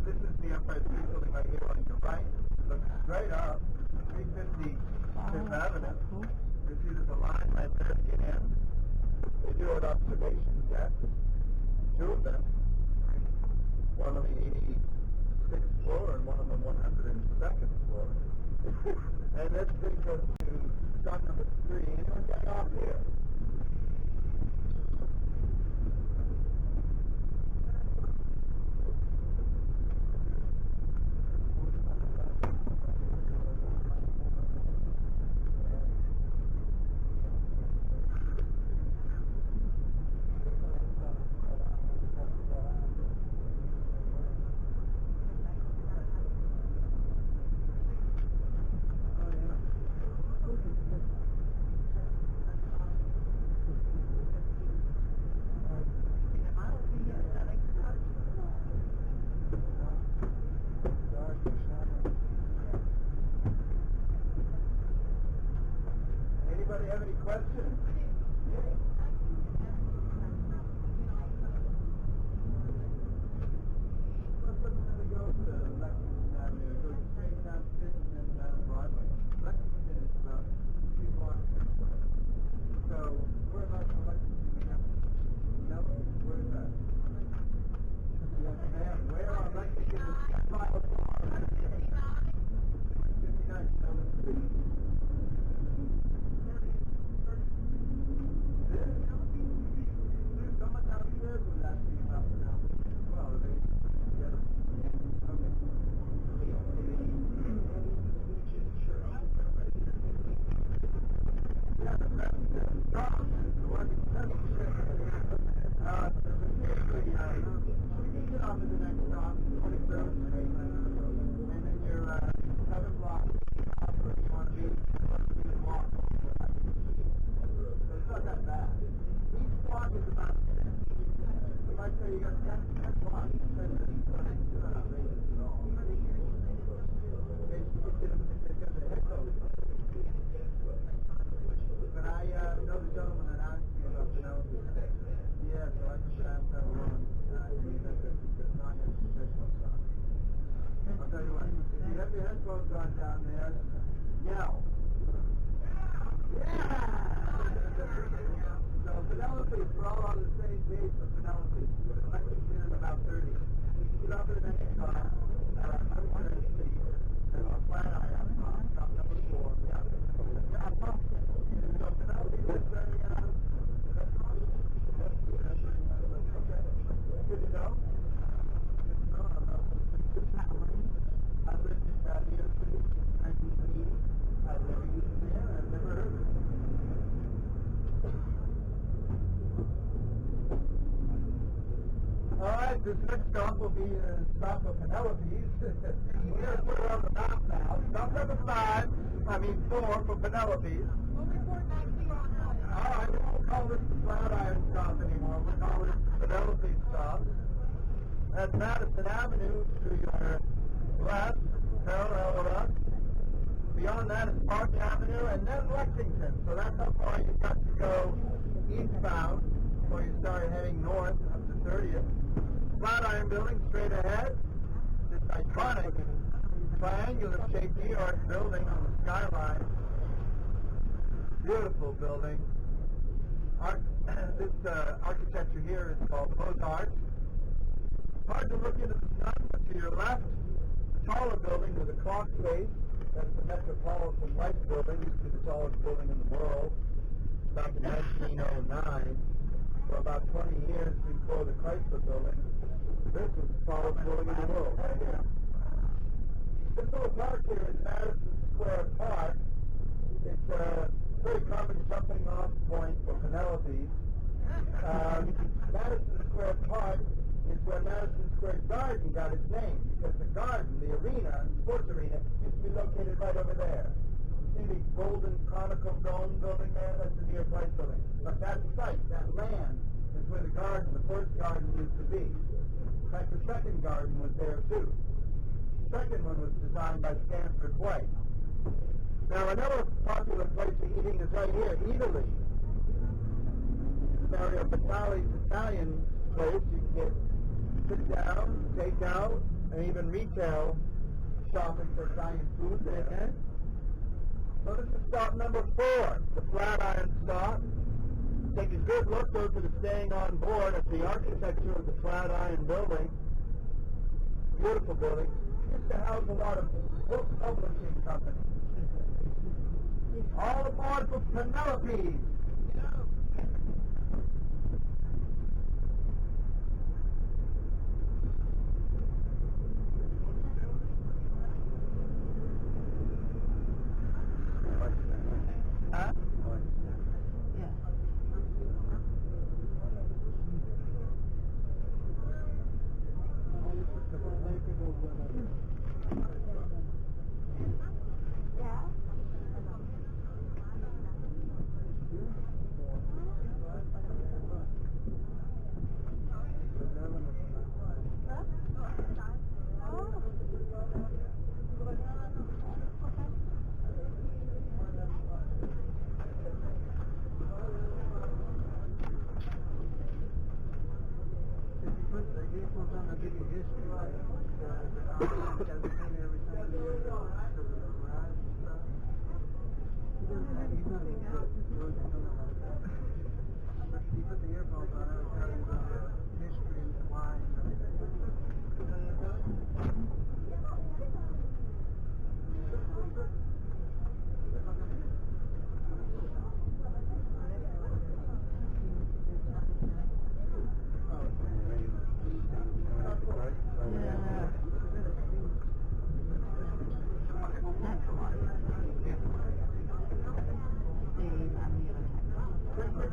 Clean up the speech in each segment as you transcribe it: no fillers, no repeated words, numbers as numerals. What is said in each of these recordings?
this is the Empire State Building right here on your right. Look straight up, 350 Fifth Avenue. You see there's a line right there to get in. They do an observation deck, two of them. One on the 86th floor and one on the 102nd floor. And this brings us to stop number 3. Anyone get off here? Anybody have any questions? Let's go to Lexington Avenue. Go straight down Fifth and then down Broadway. Lexington is about 2 blocks this way. So we're about to Lexington. No, where is that? Yes, ma'am. Where on Lexington is 10 miles long? 59 Shelby Street. Someone downstairs was asking about the now. Well, they get it. Okay. Yeah, that's strong. The one you get off at the next stop, 23rd Street, and then you're 7 blocks off where you want to be. You walk off. So it's not that bad. Each block is about 10. If I say you got 10 blocks, you said that you're not outrageous at all. Because the echo. But I know the gentleman that asked me about the nose. Yeah, so I just asked that along. It's not his traditional song. I'll tell you what, if you have your headphones on down there, yell. Yeah! So Penelope, we're all on the same page for Penelope. Lexington is about 30. You get up to the next car, I'm going to see, and on Flatiron, stop number 4. Yeah. So Penelope, is there any, good to know? Good to know, I've lived in New City, I've never used there, I've never heard of it. Alright, this next stop will be a stop of Penelope's. We're going to put her on the map now. Stop number 4 for Penelope's. We'll report back to you on how. Alright, we won't call this the Flatiron stop anymore. We'll call it Penelope's stop. That's Madison Avenue to your left, parallel with us. Beyond that is Park Avenue and then Lexington. So that's how far you've got to go eastbound before you start heading north up to 30th. Flatiron Building straight ahead. This iconic triangular-shaped New York building on the skyline. Beautiful building. This architecture here is called Beaux-Arts. Hard to look into the sun, but to your left, the taller building with a clock face. That's the Metropolitan Light Building. Used to be the tallest building in the world back in 1909. For about 20 years before the Chrysler Building. This was the tallest building in the world. This little park here is Madison Square Park. It's a very common jumping off point for Penelope's. Madison Square Park is where Madison Square Garden got its name, because the garden, the arena, sports arena, used to be located right over there. You see the golden conical dome building there? That's the New York Light Building. But that site, that land, is where the garden, the first garden, used to be. In fact, the second garden was there too. The second one was designed by Stanford White. Now, another popular place for eating is right here, Italy. Mario Batali's Italian place. You can get sit down, take out, and even retail shopping for Italian food there. So this is stop number 4, the Flatiron stop. Take a good look though to the staying on board at the architecture of the Flatiron building. Beautiful building. Used to house a lot of book publishing companies. All aboard for Penelope. Huh?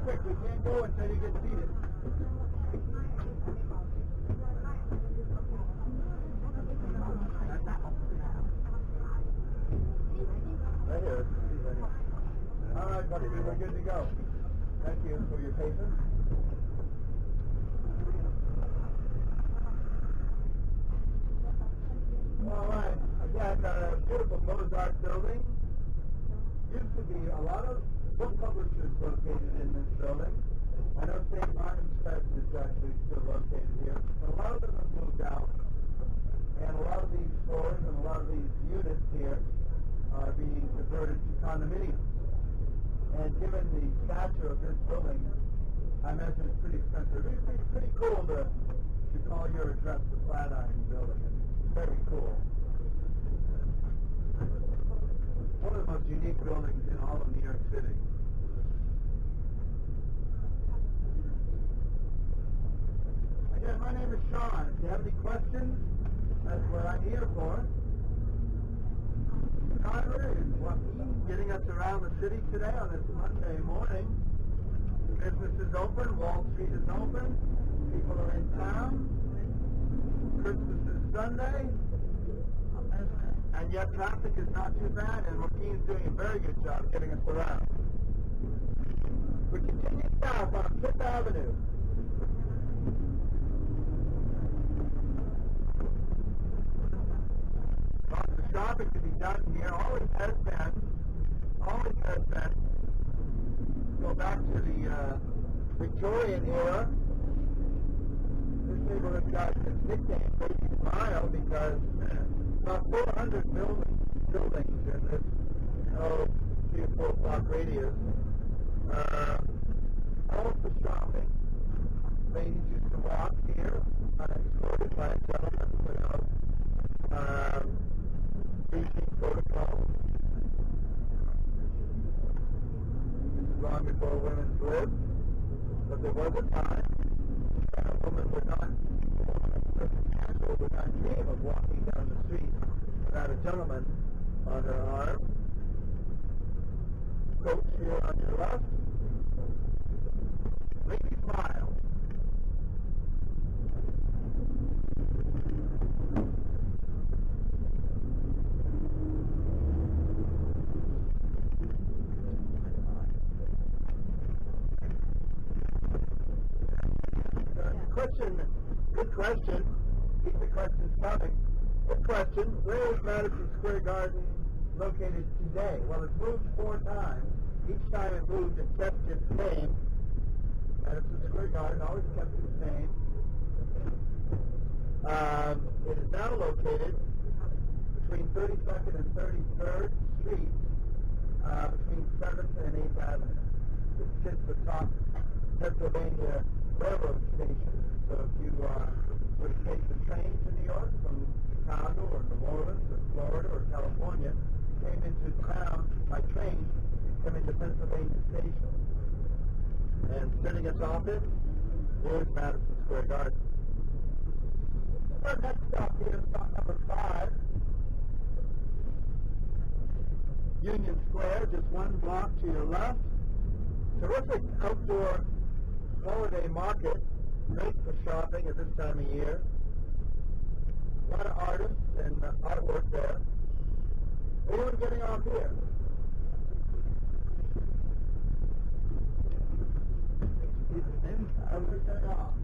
Quick, we can't go until you get seated. Right here. All right, buddy, we're good to go. Thank you for your patience. All right, again, beautiful Mozart building. Used to be a lot of book publishers located in this building. I know St. Martin's Press is actually still located here. But a lot of them have moved out. And a lot of these stores and a lot of these units here are being converted to condominiums. And given the stature of this building, I imagine it's pretty expensive. It's pretty cool to call your address the Flatiron Building. It's very cool. One of the most unique buildings in all of New York City. Again, my name is Sean. If you have any questions, that's what I'm here for. Conrad is Joaquin getting us around the city today on this Monday morning. Business is open, Wall Street is open, people are in town. Christmas is Sunday. And yet traffic is not too bad, and Joaquin's doing a very good job getting us around. We continue south on 5th Avenue. Lots of shopping to be done here. Always has been. Go back to the Victorian era. This neighborhood got its nickname, Baby Smile, because about 400 buildings in this 3 or 4 block radius. All for shopping. Ladies used to walk here, escorted by a gentleman without breaching protocol. This is long before women lived, but there was a time that a woman would not dream of walking down the street without a gentleman on her arm. Coach here on your left. Lady Smile. Good question. Keep the questions coming. Good question. Where is Madison Square Garden located today? Well, it's moved 4 times. Each time it moved, it kept its name. Madison Square Garden always kept its name. It is now located between 32nd and 33rd Street, between 7th and 8th Avenue. It sits atop Pennsylvania Railroad Station. So if you were to take the train to New York from Chicago or New Orleans or Florida or California, came into town by train, you come into Pennsylvania Station. And sitting atop it is Madison Square Garden. Our next stop here is stop number 5. Union Square, just one block to your left. Terrific outdoor holiday market, great for shopping at this time of year. A lot of artists and artwork there. Anyone getting off here? I was getting off.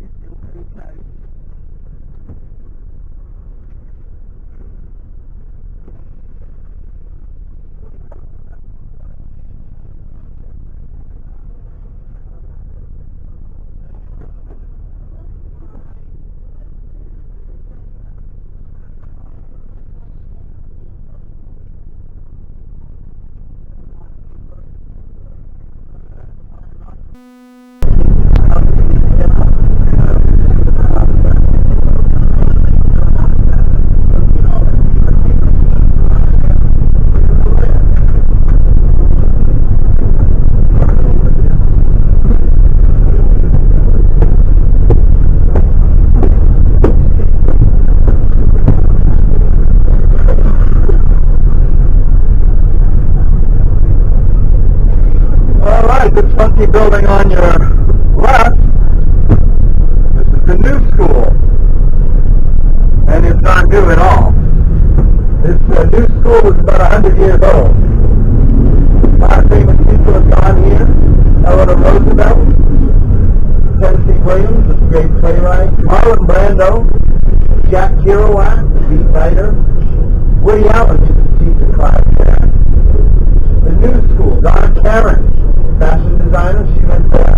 It's still pretty close. This funky building on your left, this is the new school, and it's not new at all. This new school is about 100 years old. A lot of famous people have gone here. Eleanor Roosevelt, Tennessee Williams, a great playwright, Marlon Brando, Jack Kerouac, the beat writer, Woody Allen used to teach a class there. The new school, Donna Karan, fashion designer, she went there.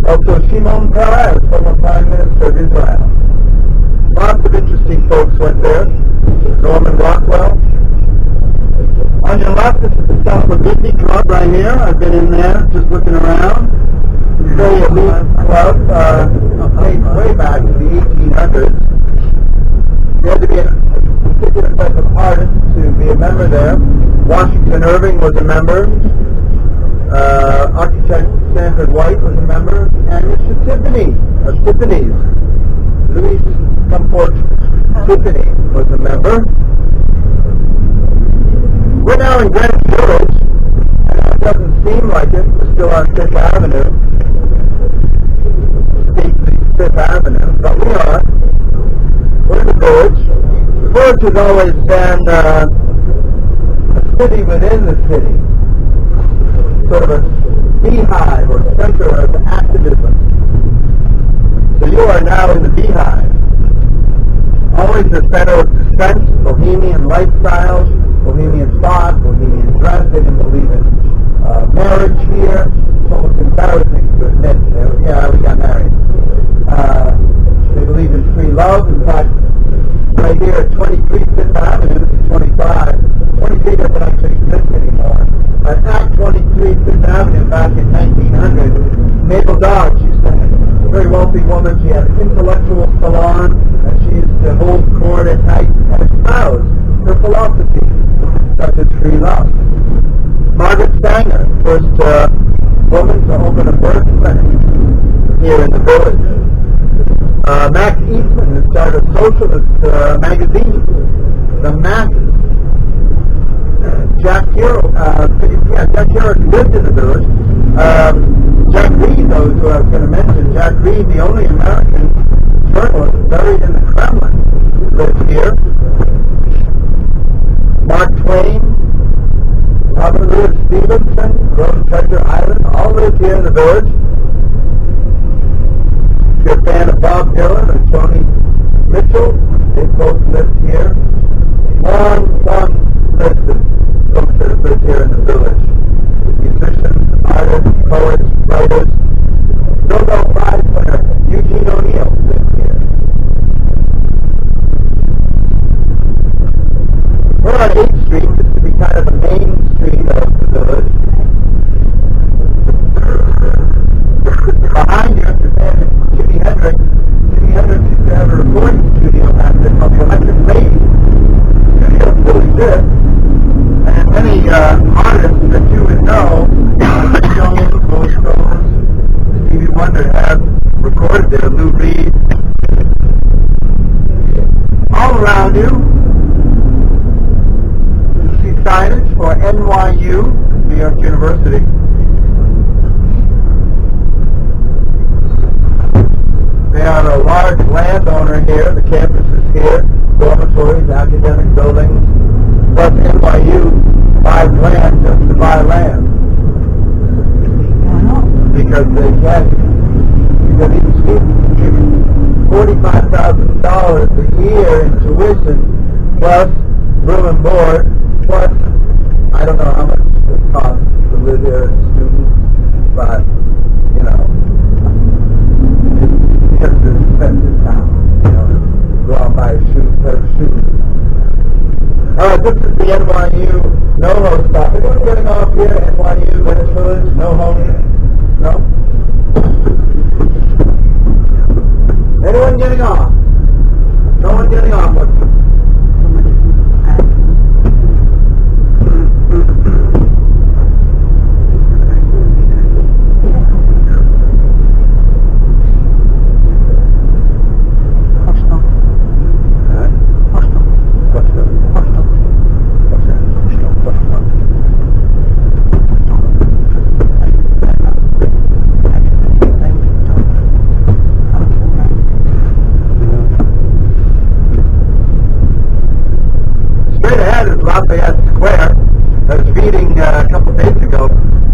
Also Shimon Peres, former Prime Minister of Israel. Lots of interesting folks went there. Norman Rockwell. On your left, this is the South Lavigne Club right here. I've been in there just looking around. Very elite club, dates way back to the 1800s. You had to be a particular type of artist to be a member there. Washington Irving was a member. Architect Sanford White was a member, and Mr. Tiffany's, Louis Comfort Tiffany was a member. We're now in Greenwich Village, and it doesn't seem like it. We're still on Fifth Avenue, stately Fifth Avenue, but we are. We're in the Village. The Village has always been a city within the city. Sort of a beehive or center of activism. So you are now in the beehive. Always the center of dispense, bohemian lifestyles, bohemian thought, bohemian dress. They didn't believe in marriage here. It's almost embarrassing to admit, yeah, we got married. They believe in free love. In fact, right here at 23 Fifth Avenue, this is 25. 23 doesn't actually exist anymore. At Act 23 Fifth Avenue back in 1900, Mabel Dodge used to have a very wealthy woman. She had an intellectual salon, and she used to hold court at night and espouse her philosophy, such as free love. Margaret Sanger, first woman to open a birth clinic here in the Village. Max Eastman, who started a socialist magazine, The Masses. Jack Kerouac lived in the Village. Jack Reed, those who I was going to mention, Jack Reed, the only American journalist buried in the Kremlin, lived here. Mark Twain, Robert Louis Stevenson, wrote Treasure Island, all lived here in the Village. If you're a fan of Bob Dylan and Joni Mitchell, they both lived here. Long list of folks that have lived here in the Village. Musicians, artists, poets, writers. Nobel Prize winner Eugene O'Neill on 8th Street. This would be kind of the main street of the village. Behind you, Jimi Hendrix. Jimi Hendrix used to have a recording studio back there called the Electric Lady. Studio still exists. And many artists that you would know, Jones, Rolling Stones, Stevie Wonder, have recorded there. Lou Reed. All around you see signage for NYU, New York University. They are a large landowner here. The campus is here. Dormitories, academic buildings. Plus NYU buys land just to buy land. Because they can. Because each student gives $45,000 a year in tuition, plus room and board, plus I don't know how much it costs to live here as a student, but you know, it's just an expensive town. You know, go out and buy a pair of shoes. All right, this is the NYU NoHo stop. Anyone getting off here? NYU, Greenwich Village, NoHo? No? Anyone getting off? No one getting off. Lafayette Square. I was reading a couple of days ago.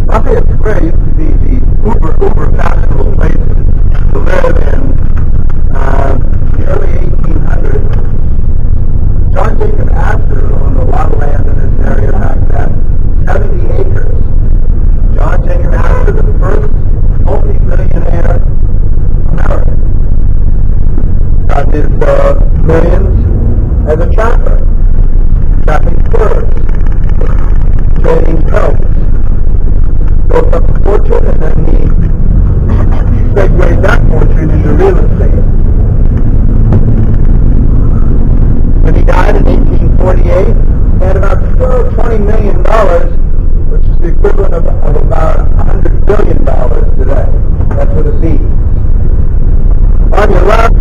Lafayette Square used to be the uber fashionable place to live in the early 1800s. John Jacob Astor owned a lot of land in this area back then, 70 acres. John Jacob Astor, the first multi-millionaire American, got his millions as a trapper. Trapping furs, trading pelts, built up a fortune, and then he segued that fortune into real estate. When he died in 1848, he had about $20 million, which is the equivalent of about $100 billion today. That's what it means. On your left,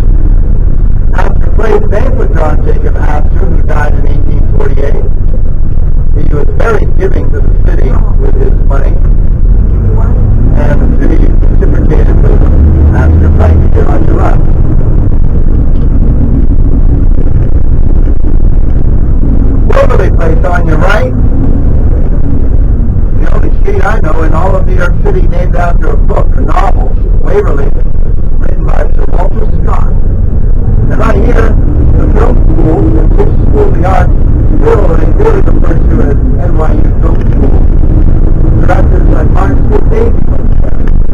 Astor played banquet John Jacob Astor, who died in 1848. He was very giving to the city with his money, and the city reciprocated with Astor Place here on your left. Waverly Place on your right. The only street I know in all of New York City named after a book, a novel, Waverly, written by Sir Walter Scott. And right here, the film school, the Tisch School of the Arts, still they really refer to as NYU Film School. Directors like Martin Scorsese,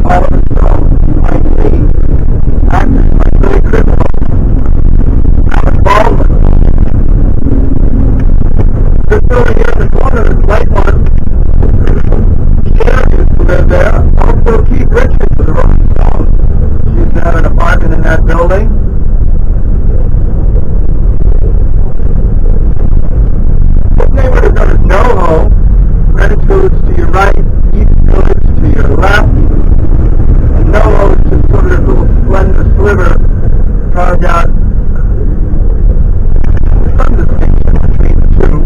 Oliver Stone, Mike Lee, actors like Billy Crystal, Alec Baldwin. Just over here in the corner, this light one, Cher used to live there. Also Keith Richards of the Rolling Stones. She used to have an apartment in that building. Neighborhood is NoHo. Greenwich Village to your right, East Village to your left, and NoHo is just sort of a little slender sliver carved out. There's some distinction between the two.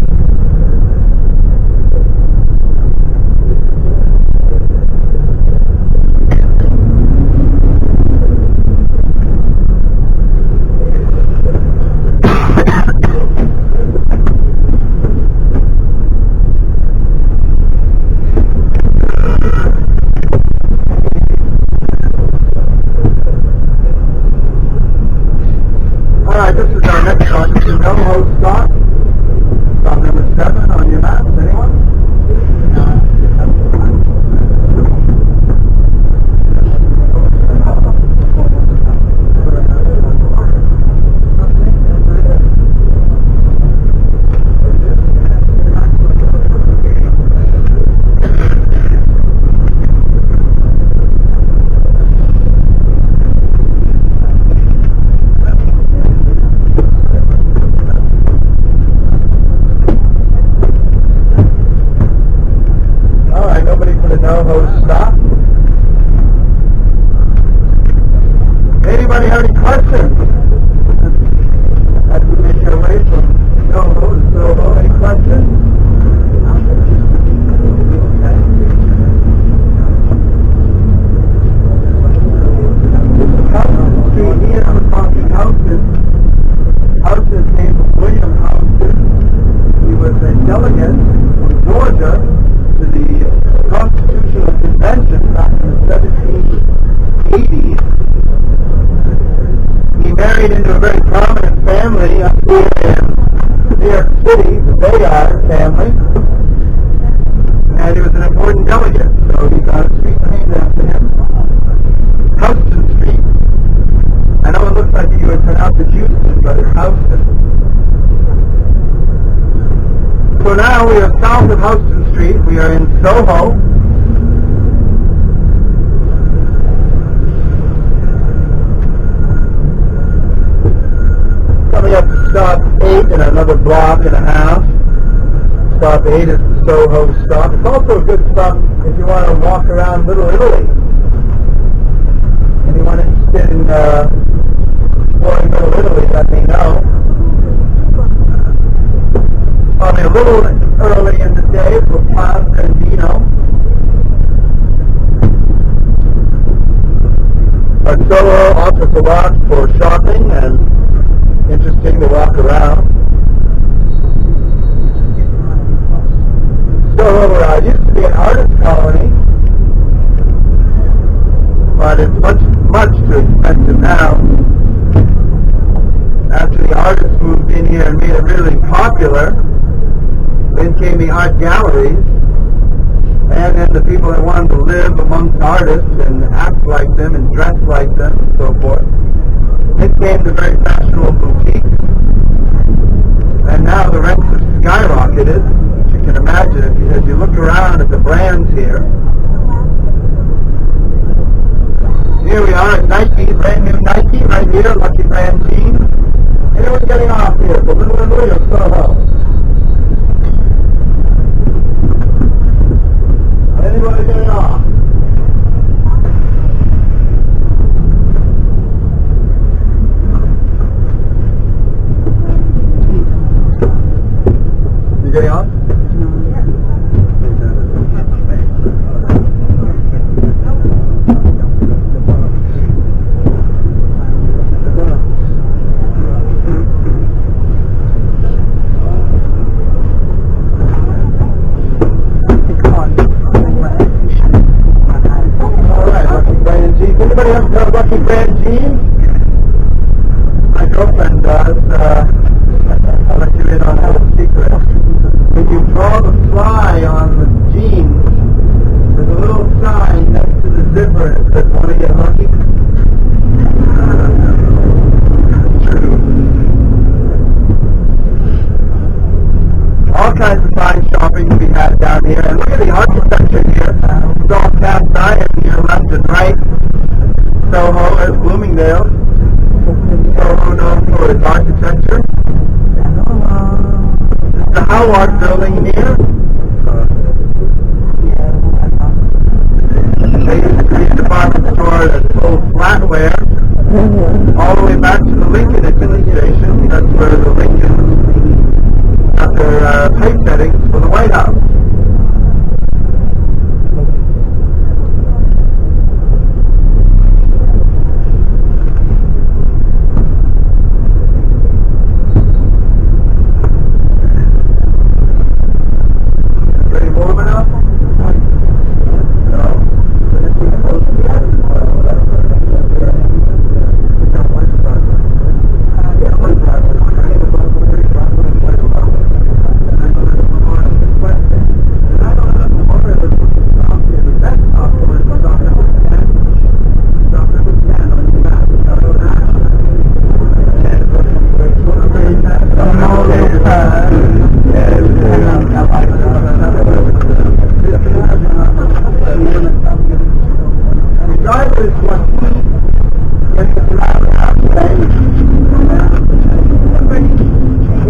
This is our next stop. This is NoHo stop. Stop number 7 on your map. Anyone? family up here in New York City, the Bayard family, and he was an important delegate, so he got a street named after him. Houston Street. I know it looks like you would pronounce it Houston, but it's Houston. So now we are south of Houston Street. We are in Soho. Coming up to stop 8 in another block and a half. Stop 8 is the Soho stop. It's also a good stop if you want to walk around Little Italy. Anyone interested in exploring Little Italy, let me know. Probably a little early in the day for pasta and vino. But Soho offers a lot for shopping and interesting to walk around. Soho used to be an artist colony, but it's much too expensive now. After the artists moved in here and made it really popular, then came the art galleries, and then the people that wanted to live amongst artists and act like them and dress like them and so forth. It came to very fashionable boutiques, and now the rents have skyrocketed. You can imagine as you look around at the brands here. Here we are at Nike, brand new Nike right here, Lucky Brand jeans. Anyone getting off here for Little Italy or Soho? Anybody getting off? You getting off? Anybody else know Lucky Brand jeans? My girlfriend does. I'll let you in on a little secret. When you draw the fly on the jeans, there's a little sign next to the zipper that says, "Want to get lucky?" All kinds of fine shopping to be had down here. And look at the architecture here. It's all cast iron here, left and right. Soho as Bloomingdale. Soho known for its architecture. This is the Howard building here. They used to be a department store that sold flatware all the way back to the Lincoln administration. That's where the Lincolns got their typesettings for the White House.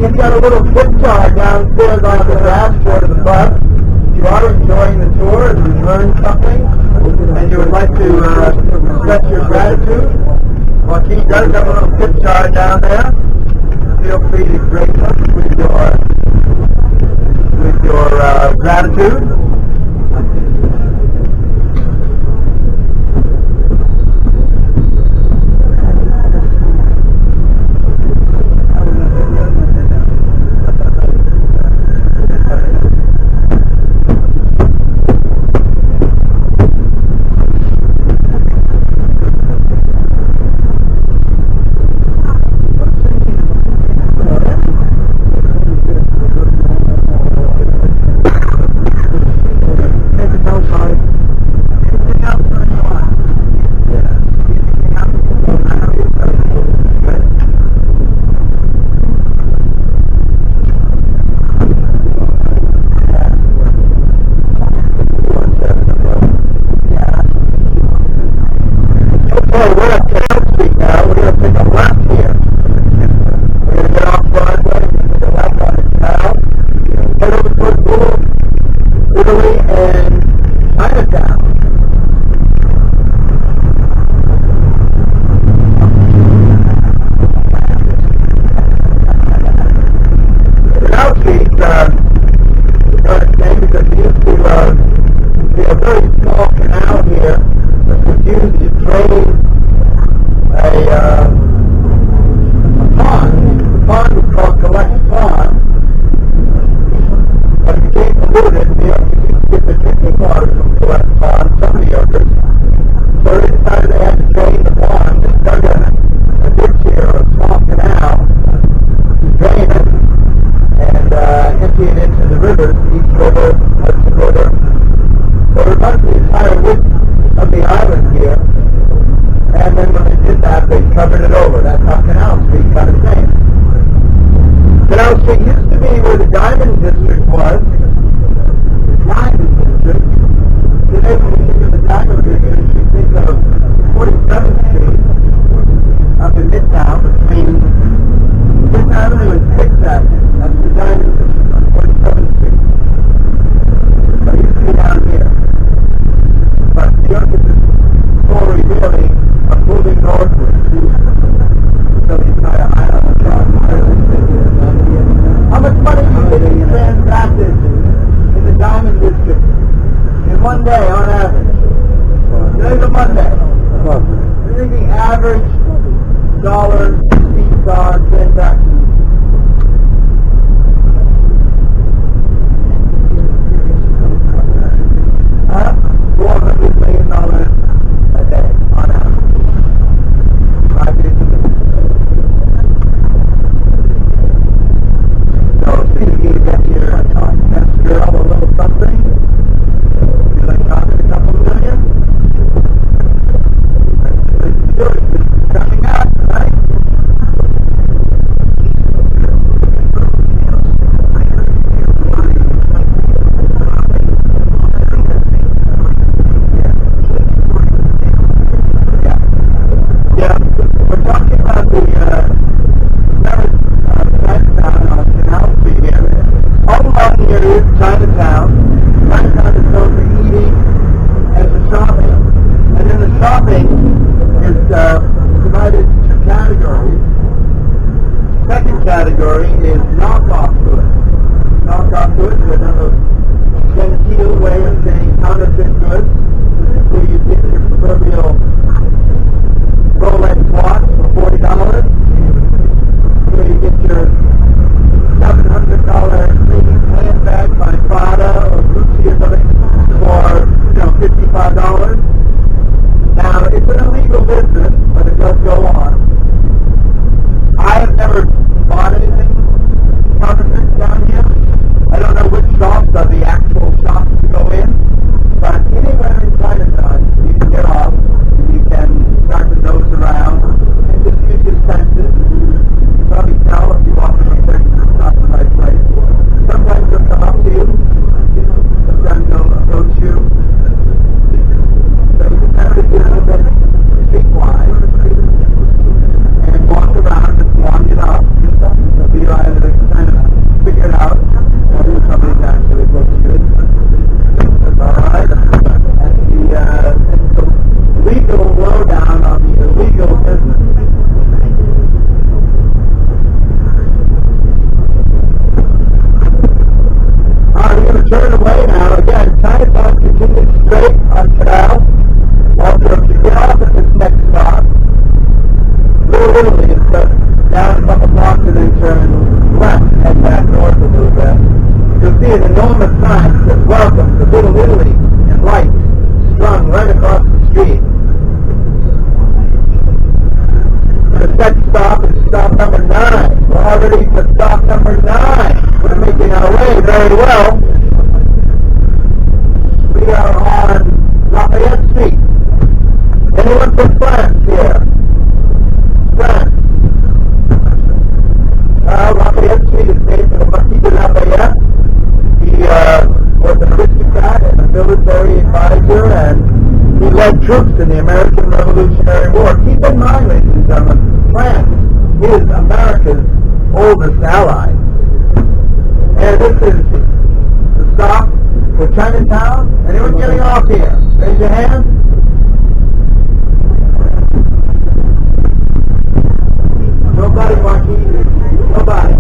He's got a little guitar downstairs on the dashboard of the bus. If you are enjoying the tour and you've learned something, and you would like to express your gratitude, Joaquin does have a little tip jar down there. Feel free to grace us with your gratitude. South Street used to be where the Diamond District was. The Diamond District. Today when we think of the Diamond District, we think of 47th Street up in Midtown between 5th Avenue and 6th Avenue. That's the Diamond District on 47th Street. So it used to be down here. But New York is a story really of moving northward. So you try to how much money do you think you transacted in the Diamond District in one day on average? Today's a Monday. What do you think the average dollar Visa transaction? $400 million a day on average. 5 days a week. So if you get your test girl a little something, you're like talking a couple million. It's good. It's coming up, right? Yeah, we're talking about the Chinatown on Canal Street here. All along here is Chinatown. Chinatown is known for eating and for shopping. And then the shopping is divided into two categories. Second category is knockoff goods. Knockoff goods is another genteel way of saying counterfeit goods. Where you get your proverbial Rolex watch for $40. Where you get your $700 premium handbag by Prada or Gucci or something for $55. Now it's an illegal business, but it does go on. I have never bought anything counterfeit down here. I don't know which shops are the actual shops to go in, but anywhere in Chinatown you can get off. You can start to nose around and just use your senses. You can probably tell if you walk in a place that's not the right place. Sometimes they'll come up to you. Sometimes they'll approach you. So you can kind of get a little bit streetwise and walk around and warm it up. So be able to kind of figure it out whether somebody's actually approached you. Alright? And the legal lowdown on the illegal business. We're going to turn away now. Again, Chinatown continues straight on Canal. Also, if you get off at this next stop, Little Italy is down a couple blocks and then turn left and head back north a little bit. You'll see an enormous sign that says, "Welcome to Little Italy," in lights strung right across the street. The next stop is stop number 9. We're already to stop number 9. We're making our way very well. We are on Lafayette Street. Anyone from France here? France. Lafayette Street is named for the Marquis de Lafayette. He was an aristocrat and a military advisor, and he led troops in the American Revolutionary War. Keep in mind, ladies and gentlemen, France is America's oldest ally. And this is the stop for Chinatown. Anyone getting off here? Raise your hand. Nobody, Marquis. Nobody.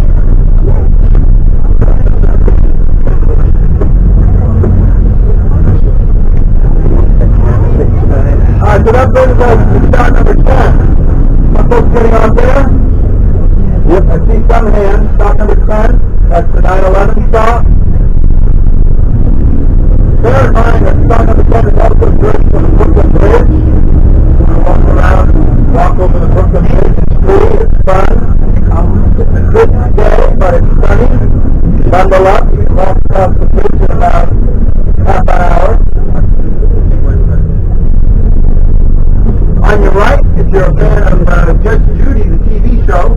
Alright, so that brings us to stop number 10. Are folks getting off there? Yep, I see some hands. Stop number 10. That's the 9/11 stop. Bear in mind that stop number 10 is also bridge from the Brooklyn Bridge. You want to walk around, walk over the Brooklyn Bridge. It's free, it's fun. It's a good day, but it's sunny. Bundle up. You can walk across the bridge in about half an hour. On your right, if you're a fan of Judge Judy, the TV show,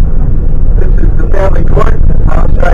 this is the family court. I'll show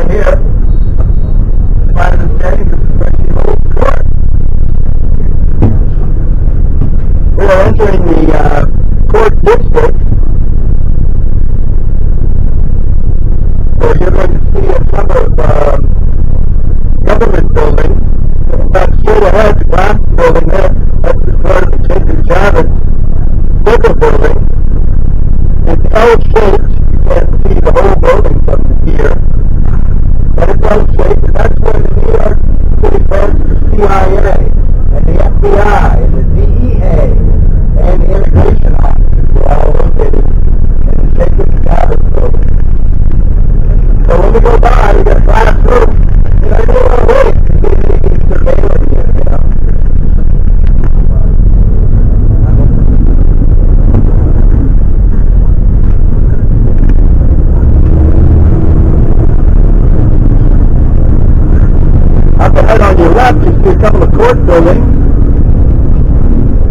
see a couple of court buildings.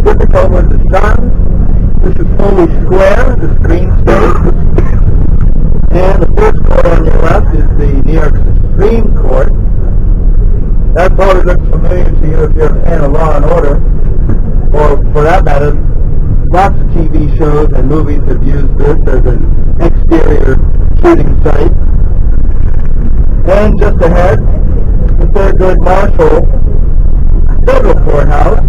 Typical with the sun. This is Foley Square, this green space. And the first court on your left is the New York Supreme Court. That probably looks familiar to you if you're a fan of Law and Order, or for that matter, lots of TV shows and movies have used this as an exterior shooting site. And just ahead, the Thurgood Marshall Federal Courthouse.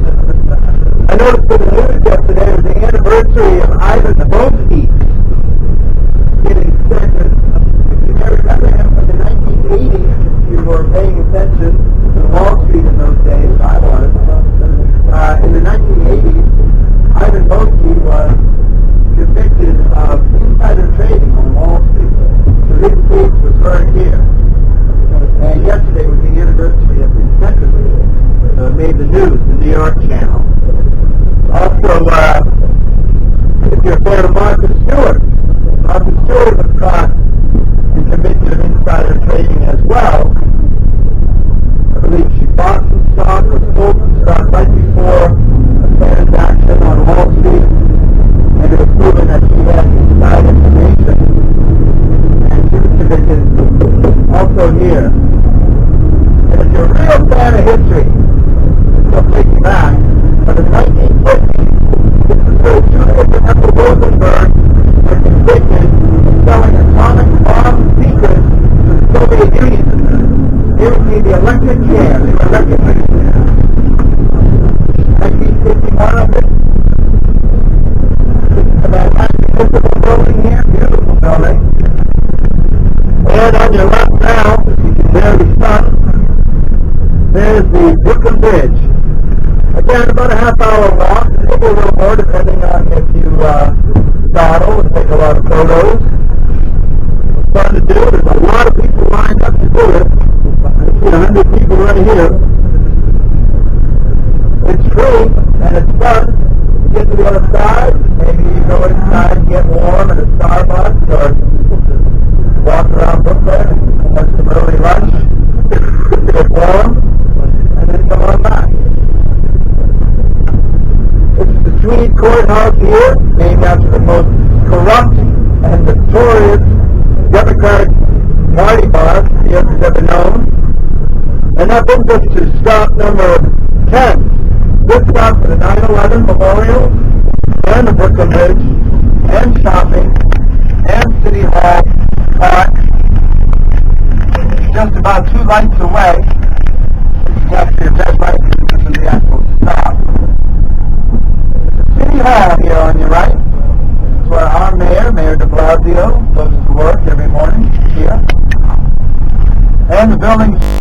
I noticed for the news yesterday was the anniversary of Ivan Boesky getting sentenced. If you may remember him from the 1980s, if you were paying attention to Wall Street in those days, I was. In the 1980s, Ivan Boesky was convicted of insider trading on Wall Street. So his case was heard here. And yesterday was the anniversary of his sentencing. Made the news, the New York Channel. Also, if you're a fan of Martha Stewart was caught and convicted of insider trading as well. I believe she bought some stock or sold some stock right before a transaction on Wall Street, and it was proven that she had inside information, and she was convicted also here. And if you're a real fan of history, it'll take you back. But in 1950, this is where Judith and Ethel Rosenberg were convicted of selling atomic bomb secrets to the Soviet Union. They received the electric chair. They were electrocuted there. 1951 of it. That municipal building here, beautiful building. And on your left now, if you can barely stop, there's the Brooklyn Bridge. Again, about a half-hour walk, maybe a little more depending on if you dawdle and take a lot of photos. It's fun to do. There's a lot of people lined up to do it. I see 100 people right here. It's free and it's fun. You get to the other side, maybe you go inside and get warm at a Starbucks or walk around Brooklyn and have some early lunch, get warm, and then come on back. This is the Swede Courthouse here, named after the most corrupt and notorious Democratic Party boss the U.S. has ever known. And that brings us to stop number 10. This stop for the 9/11 Memorial, and the Brooklyn Bridge, and shopping, and City Hall Park. Just about 2 lights away. This is actually a red light.